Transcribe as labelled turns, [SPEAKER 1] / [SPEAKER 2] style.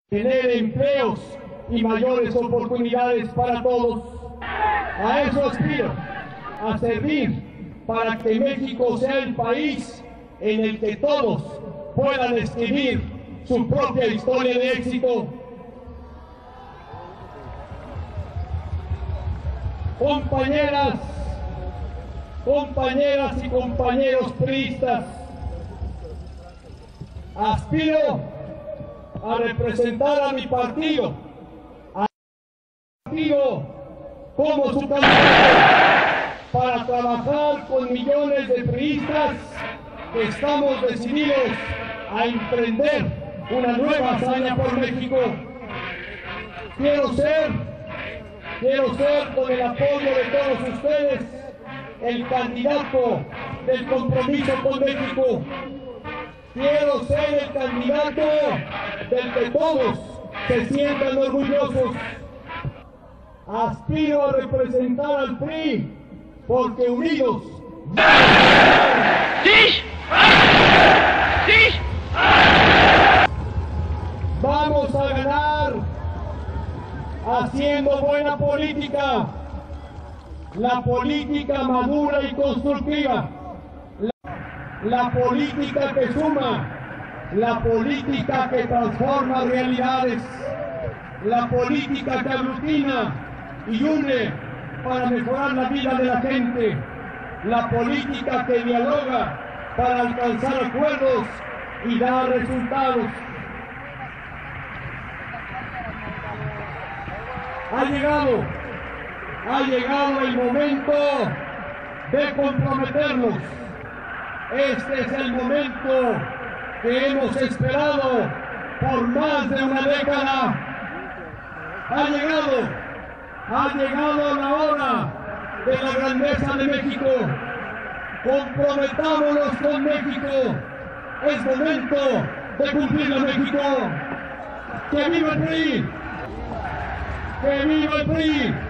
[SPEAKER 1] tener empleos y mayores oportunidades para todos. A eso aspiro, a servir para que México sea el país en el que todos puedan escribir su propia historia de éxito. Compañeras y compañeros priistas, aspiro a representar a mi partido, como su candidato, para trabajar con millones de priistas que estamos decididos a emprender una nueva hazaña por México. Quiero ser, con el apoyo de todos ustedes, el candidato del compromiso con México. Quiero ser el candidato del que todos se sientan orgullosos. Aspiro a representar al PRI, porque unidos vamos a ganar, haciendo buena política, la política madura y constructiva, la política que suma, la política que transforma realidades, la política que aglutina y une para mejorar la vida de la gente, la política que dialoga para alcanzar acuerdos y dar resultados. Ha llegado el momento de comprometernos. Este es el momento que hemos esperado por más de una década. Ha llegado la hora de la grandeza de México. Comprometámonos con México. Es momento de cumplirlo, México. ¡Que viva el PRI! ¡Que viva el PRI!